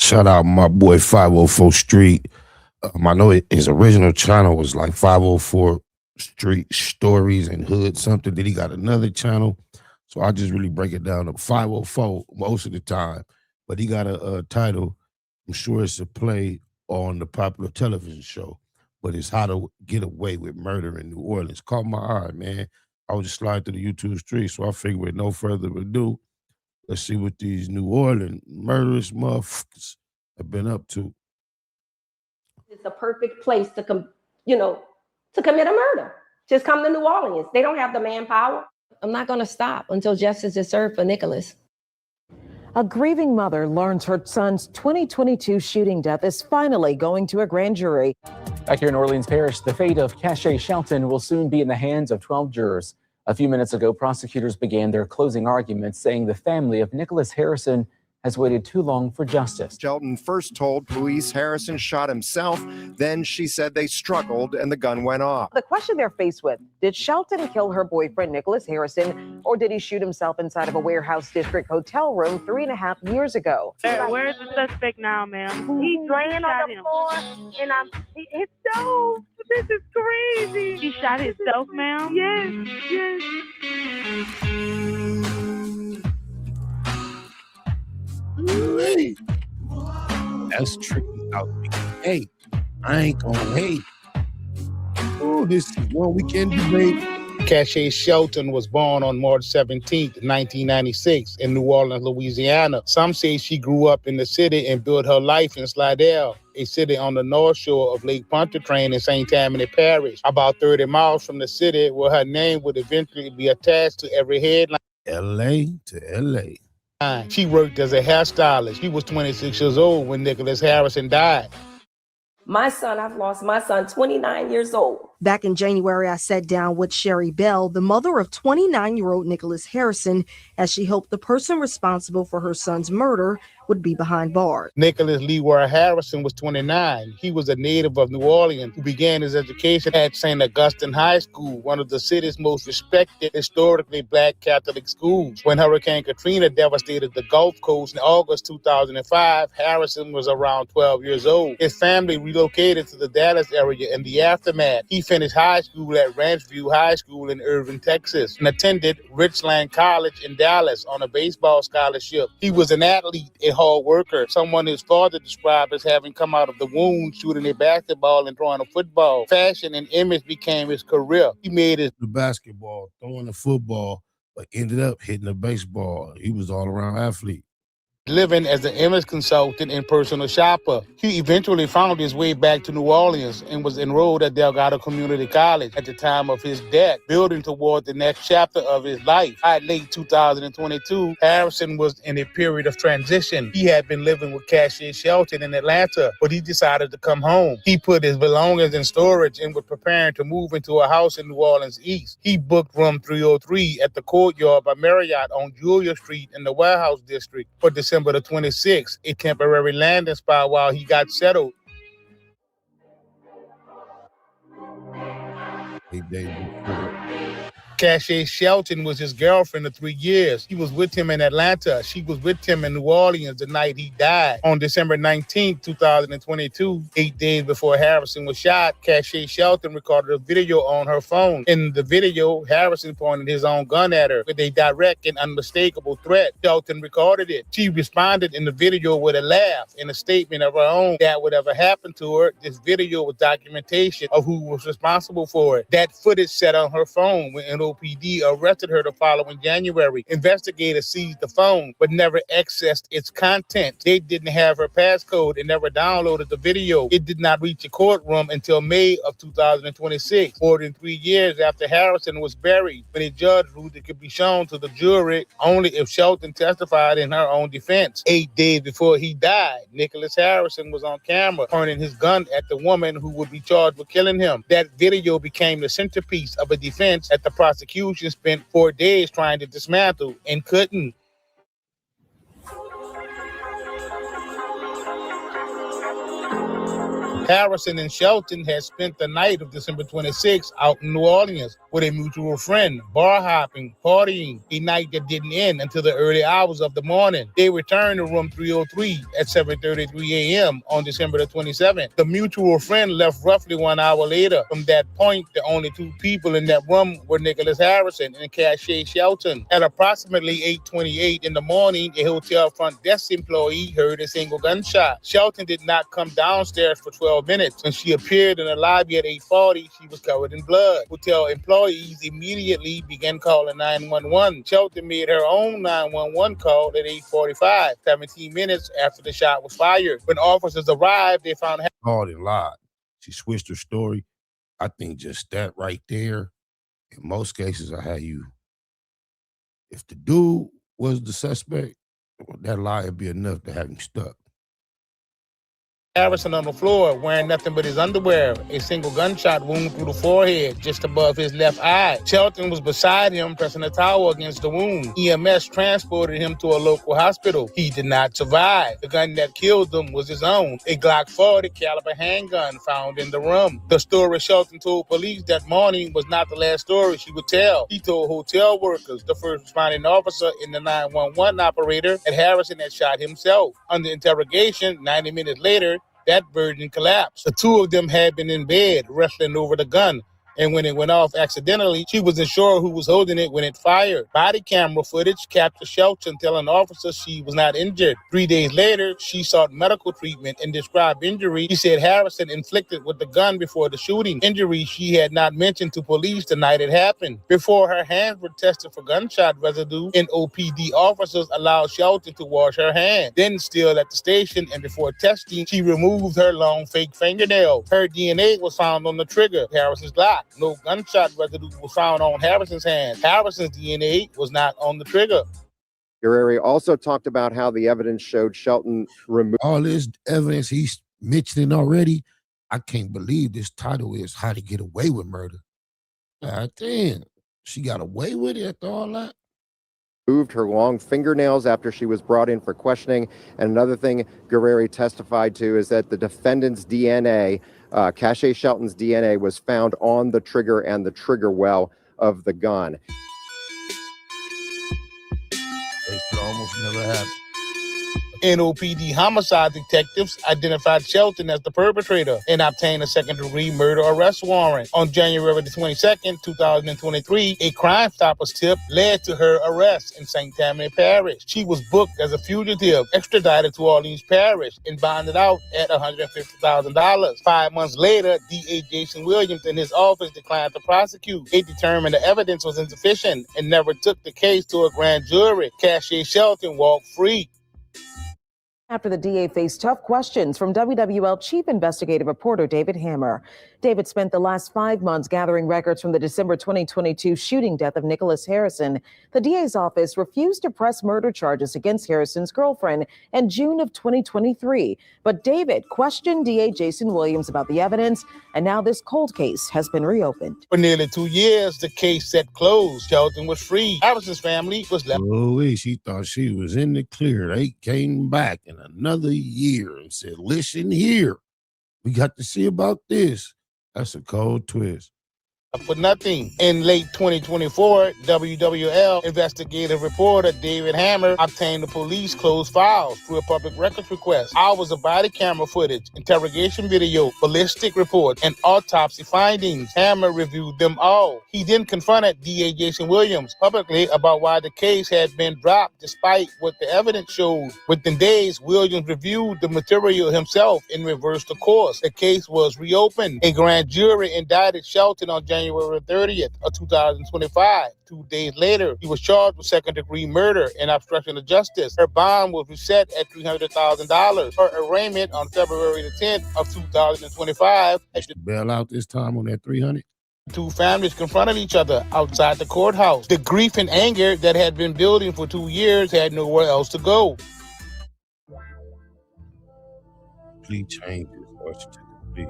Shout out my boy 504 Street. I know his original channel was like 504 Street Stories and Hood something. Then he got another channel. So I just really break it down to 504 most of the time. But he got a title. I'm sure it's a play on the popular television show, but it's How to Get Away with Murder in New Orleans. Caught my eye, man. I was just sliding through the YouTube street, so I figured with no further ado, let's see what these New Orleans murderous motherfuckers have been up to. It's a perfect place to to commit a murder. Just come to New Orleans. They don't have the manpower. I'm not going to stop until justice is served for Nicholas. A grieving mother learns her son's 2022 shooting death is finally going to a grand jury. Back here in Orleans Parish, the fate of Cache Shelton will soon be in the hands of 12 jurors. A few minutes ago, prosecutors began their closing arguments, saying the family of Nicholas Harrison has waited too long for justice. Shelton first told police Harrison shot himself. Then she said they struggled and the gun went off. The question they're faced with, did Shelton kill her boyfriend, Nicholas Harrison, or did he shoot himself inside of a warehouse district hotel room 3.5 years ago? Where's the suspect now, ma'am? He's laying on the floor, and it's so, this is crazy. He shot himself, ma'am? Yes. Hey, that's tricky out. Hey, I ain't gonna hate. Oh, this is one weekend debate. Cache Shelton was born on March 17th, 1996 in New Orleans, Louisiana. Some say she grew up in the city and built her life in Slidell, a city on the north shore of Lake Pontchartrain in St. Tammany Parish, about 30 miles from the city where her name would eventually be attached to every headline. L.A. to L.A. She worked as a hairstylist. She was 26 years old when Nicholas Harrison died. My son, I've lost my son, 29 years old. Back in January, I sat down with Sherry Bell, the mother of 29-year-old Nicholas Harrison, as she hoped the person responsible for her son's murder would be behind bars. Nicholas Leroy Harrison was 29. He was a native of New Orleans who began his education at St. Augustine High School, one of the city's most respected historically Black Catholic schools. When Hurricane Katrina devastated the Gulf Coast in August 2005, Harrison was around 12 years old. His family relocated to the Dallas area in the aftermath. He finished high school at Ranch View High School in Irving, Texas, and attended Richland College in Dallas on a baseball scholarship. He was an athlete, a hard worker, someone his father described as having come out of the womb shooting a basketball and throwing a football. Fashion and image became his career. He made his the basketball, throwing the football, but ended up hitting the baseball. He was all around athlete. living as an image consultant and personal shopper. He eventually found his way back to New Orleans and was enrolled at Delgado Community College at the time of his death, building toward the next chapter of his life. By late 2022, Harrison was in a period of transition. He had been living with Cache Shelton in Atlanta, but he decided to come home. He put his belongings in storage and was preparing to move into a house in New Orleans East. He booked room 303 at the Courtyard by Marriott on Julia Street in the Warehouse District for December the 26th, a temporary landing spot while he got settled. Cache Shelton was his girlfriend of 3 years. He was with him in Atlanta. She was with him in New Orleans the night he died. On December 19, 2022, 8 days before Harrison was shot, Cache Shelton recorded a video on her phone. In the video, Harrison pointed his own gun at her with a direct and unmistakable threat. Shelton recorded it. She responded in the video with a laugh and a statement of her own that whatever happened to her, this video was documentation of who was responsible for it. That footage sat on her phone when NOPD arrested her the following January. Investigators seized the phone, but never accessed its content. They didn't have her passcode and never downloaded the video. It did not reach the courtroom until May of 2026, more than 3 years after Harrison was buried, when a judge ruled it could be shown to the jury only if Shelton testified in her own defense. 8 days before he died, Nicholas Harrison was on camera pointing his gun at the woman who would be charged with killing him. That video became the centerpiece of a defense that the prosecution spent 4 days trying to dismantle and couldn't. Harrison and Shelton had spent the night of December 26th out in New Orleans with a mutual friend, bar hopping, partying, a night that didn't end until the early hours of the morning. They returned to room 303 at 7:33 a.m. on December the 27th. The mutual friend left roughly 1 hour later. From that point, the only two people in that room were Nicholas Harrison and Cache Shelton. At approximately 8:28 in the morning, a hotel front desk employee heard a single gunshot. Shelton did not come downstairs for 12 minutes. When she appeared in the lobby at 8:40, she was covered in blood. Hotel employees immediately began calling 911. Shelton made her own 911 call at 8:45, 17 minutes after the shot was fired. When officers arrived, they found her Called and lied. She switched her story. I think just that right there, in most cases, I had you. If the dude was the suspect, that lie would be enough to have him stuck. Harrison on the floor wearing nothing but his underwear, a single gunshot wound through the forehead just above his left eye. Shelton was beside him pressing a towel against the wound. EMS transported him to a local hospital. He did not survive. The gun that killed him was his own, a Glock 40 caliber handgun found in the room. The story Shelton told police that morning was not the last story she would tell. He told hotel workers, the first responding officer, and the 911 operator that Harrison had shot himself. Under interrogation, 90 minutes later, that version collapsed. The two of them had been in bed wrestling over the gun, and when it went off accidentally, she wasn't sure who was holding it when it fired. Body camera footage captured Shelton telling officers she was not injured. 3 days later, she sought medical treatment and described injury she said Harrison inflicted with the gun before the shooting, injuries she had not mentioned to police the night it happened. Before her hands were tested for gunshot residue, NOPD officers allowed Shelton to wash her hands. Then, still at the station and before testing, she removed her long fake fingernail. Her DNA was found on the trigger, Harrison's Glock. No gunshot residue was found on Harrison's hand. Harrison's DNA was not on the trigger. Guerreri also talked about how the evidence showed Shelton removed All this evidence he's mentioning already, I can't believe this title is How to Get Away with Murder. God damn, she got away with it after all that? her long fingernails after she was brought in for questioning. And another thing Guerreri testified to is that the defendant's DNA, Cache Shelton's DNA, was found on the trigger and the trigger well of the gun. It almost never happened. NOPD homicide detectives identified Shelton as the perpetrator and obtained a second-degree murder arrest warrant. On January the 22nd, 2023, a Crime Stoppers tip led to her arrest in St. Tammany Parish. She was booked as a fugitive, extradited to Orleans Parish, and bonded out at $150,000. 5 months later, DA Jason Williams and his office declined to prosecute. They determined the evidence was insufficient and never took the case to a grand jury. Cache Shelton walked free. After the DA faced tough questions from WWL Chief Investigative Reporter David Hammer. David spent the last 5 months gathering records from the December 2022 shooting death of Nicholas Harrison. The DA's office refused to press murder charges against Harrison's girlfriend in June of 2023. But David questioned DA Jason Williams about the evidence, and now this cold case has been reopened. For nearly 2 years, the case set closed. Shelton was free. Harrison's family was left. Oh, she thought she was in the clear. They came back in another year and said, listen here, we got to see about this. That's a cold twist. For nothing. In late 2024, WWL investigative reporter David Hammer obtained the police closed files through a public records request. Hours of body camera footage, interrogation video, ballistic reports, and autopsy findings. Hammer reviewed them all. He then confronted DA Jason Williams publicly about why the case had been dropped despite what the evidence showed. Within days, Williams reviewed the material himself and reversed the course. The case was reopened. A grand jury indicted Shelton on January 30th of 2025. 2 days later, he was charged with second-degree murder and obstruction of justice. Her bond was reset at $300,000. Her arraignment on February the 10th of 2025. Bail out this time on that 300. Two families confronted each other outside the courthouse. The grief and anger that had been building for 2 years had nowhere else to go. Plea changes. Washington, D.C.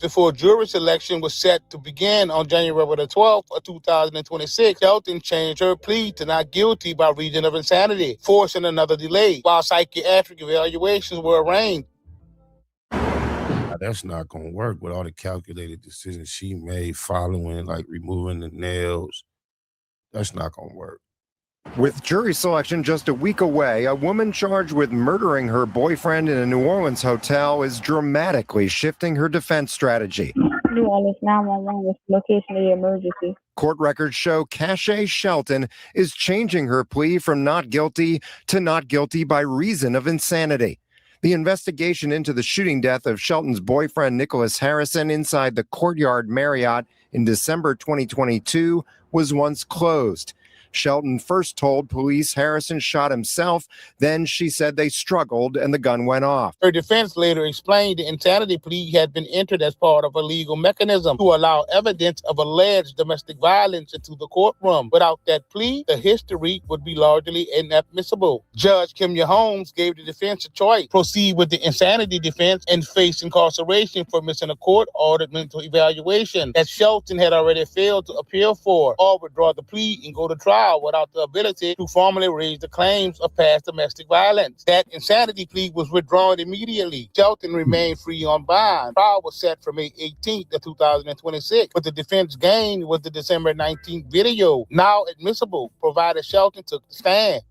Before jury selection was set to begin on January the 12th of 2026, Shelton changed her plea to not guilty by reason of insanity, forcing another delay, while psychiatric evaluations were arranged. I that's not gonna work with all the calculated decisions she made following, like removing the nails. That's not gonna work. With jury selection just a week away, a woman charged with murdering her boyfriend in a New Orleans hotel is dramatically shifting her defense strategy. New Orleans 911 was location of the emergency. Court records show Cache Shelton is changing her plea from not guilty to not guilty by reason of insanity. The investigation into the shooting death of Shelton's boyfriend, Nicholas Harrison, inside the Courtyard Marriott in December 2022 was once closed. Shelton first told police Harrison shot himself. Then she said they struggled and the gun went off. Her defense later explained the insanity plea had been entered as part of a legal mechanism to allow evidence of alleged domestic violence into the courtroom. Without that plea, the history would be largely inadmissible. Judge Kimya Holmes gave the defense a choice: proceed with the insanity defense and face incarceration for missing a court-ordered mental evaluation that Shelton had already failed to appeal for, or withdraw the plea and go to trial without the ability to formally raise the claims of past domestic violence. That insanity plea was withdrawn immediately. Shelton remained free on bond. Trial was set for May 18th of 2026, but the defense gained was the December 19th video, now admissible, provided Shelton took the stand.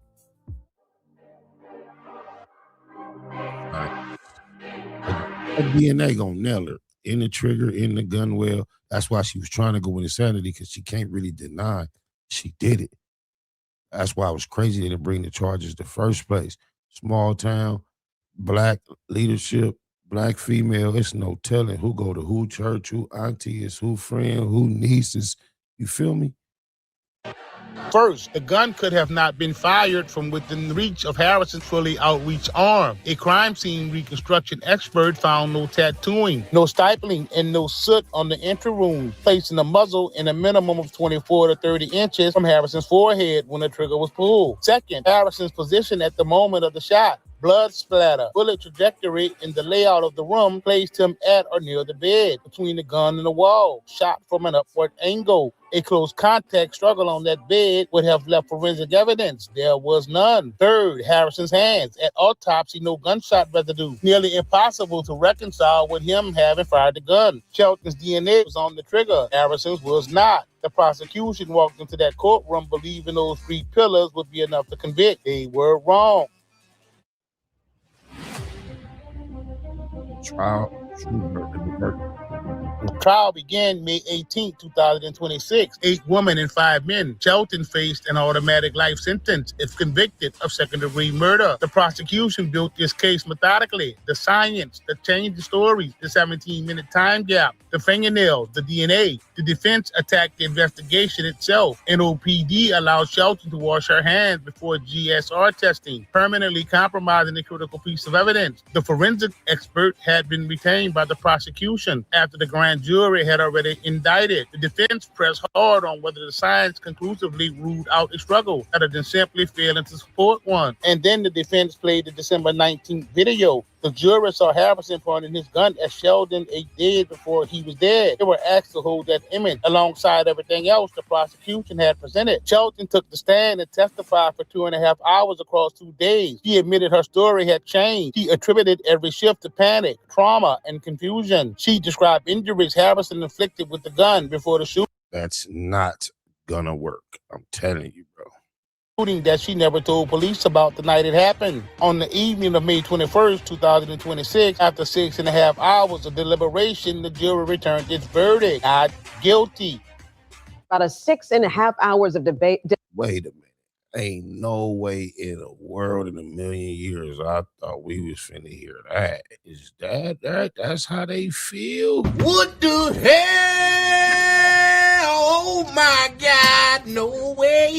That DNA gonna nail her in the trigger, in the gun well. That's why she was trying to go with insanity, because she can't really deny she did it. That's why it was crazy they didn't bring the charges the first place. Small town, black leadership, black female. It's no telling who go to who church, who auntie is, who friend, who nieces. You feel me? First, the gun could have not been fired from within reach of Harrison's fully outreached arm. A crime scene reconstruction expert found no tattooing, no stippling, and no soot on the entry wound, placing the muzzle in a minimum of 24 to 30 inches from Harrison's forehead when the trigger was pulled. Second, Harrison's position at the moment of the shot, blood splatter, bullet trajectory, and the layout of the room placed him at or near the bed, between the gun and the wall, shot from an upward angle. A close contact struggle on that bed would have left forensic evidence. There was none. Third, Harrison's hands. At autopsy, no gunshot residue. Nearly impossible to reconcile with him having fired the gun. Shelton's DNA was on the trigger. Harrison's was not. The prosecution walked into that courtroom believing those 3 pillars would be enough to convict. They were wrong. Trial began May 18, 2026. 8 women and 5 men. Shelton faced an automatic life sentence if convicted of second-degree murder. The prosecution built this case methodically. The science, the changed stories, the 17-minute time gap, the fingernails, the DNA. The defense attacked the investigation itself. NOPD allowed Shelton to wash her hands before GSR testing, permanently compromising a critical piece of evidence. The forensic expert had been retained by the prosecution after the grand jury had already indicted. The defense pressed hard on whether the science conclusively ruled out a struggle rather than simply failing to support one. And then the defense played the December 19th video. The jury saw Harrison pointing his gun at Sheldon 8 days before he was dead. They were asked to hold that image alongside everything else the prosecution had presented. Sheldon took the stand and testified for 2.5 hours across 2 days. She admitted her story had changed. She attributed every shift to panic, trauma, and confusion. She described injuries Harrison inflicted with the gun before the shooting. That's not gonna work. I'm telling you, bro. That she never told police about the night it happened. On the evening of May 21st, 2026, after 6.5 hours of deliberation, the jury returned its verdict: not guilty. About 6.5 hours of debate. Wait a minute. Ain't no way in the world in a million years I thought we was finna hear that. Is that's how they feel? What the hell? Oh my God, no way.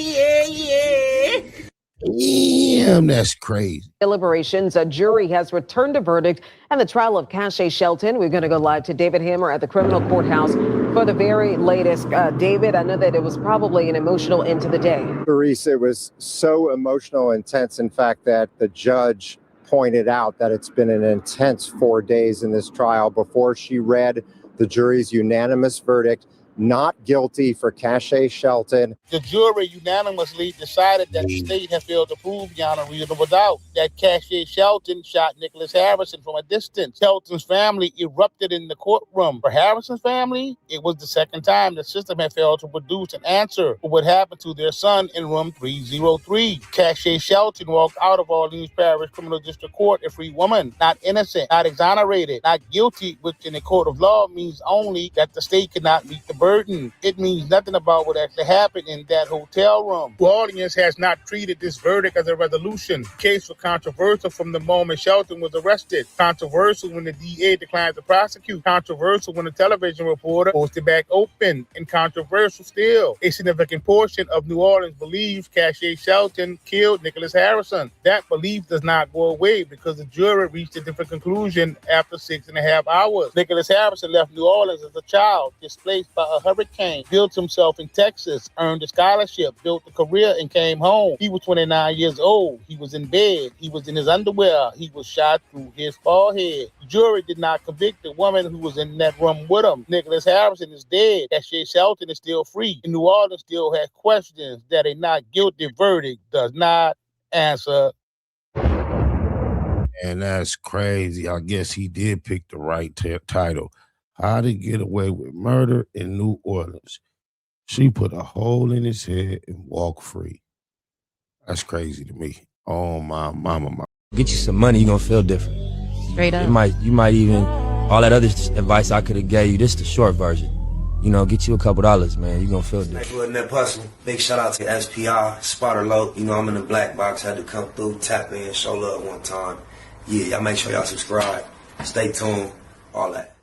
Damn, that's crazy. Deliberations, a jury has returned a verdict and the trial of Cache Shelton. We're going to go live to David Hammer at the criminal courthouse for the very latest. David, I know that it was probably an emotional end to the day. Therese, it was so emotional, intense, in fact, that the judge pointed out that it's been an intense 4 days in this trial before she read the jury's unanimous verdict. not guilty for Cache Shelton. The jury unanimously decided that the state had failed to prove beyond a reasonable doubt that Cache Shelton shot Nicholas Harrison from a distance. Shelton's family erupted in the courtroom. For Harrison's family, it was the second time the system had failed to produce an answer for what happened to their son in room 303. Cache Shelton walked out of Orleans Parish Criminal District Court a free woman, not innocent, not exonerated, not guilty, which in a court of law means only that the state cannot meet the burden. It means nothing about what actually happened in that hotel room. New Orleans has not treated this verdict as a resolution. The case was controversial from the moment Shelton was arrested. Controversial when the DA declined to prosecute. Controversial when the television reporter posted back open. And controversial still. A significant portion of New Orleans believes Cache Shelton killed Nicholas Harrison. That belief does not go away because the jury reached a different conclusion after 6.5 hours. Nicholas Harrison left New Orleans as a child, displaced by a hurricane, built himself in Texas, earned a scholarship, built a career, and came home. He was 29 years old. He was in bed. He was in his underwear. He was shot through his forehead. The jury did not convict the woman who was in that room with him. Nicholas Harrison is dead. Cache Shelton is still free. And New Orleans still has questions that a not guilty verdict does not answer. And that's crazy. I guess he did pick the right title. How to Get Away with Murder in New Orleans. She put a hole in his head and walked free. That's crazy to me. Oh, my mama. Get you some money, you're going to feel different. Straight up. You might even, all that other advice I could have gave you, this is the short version. You know, get you a couple dollars, man. You're going to feel different. That hustle. Big shout out to SPI, Spotter Low. You know, I'm in the black box. Had to come through, tap in, show love one time. Yeah, y'all make sure y'all subscribe. Stay tuned. All that.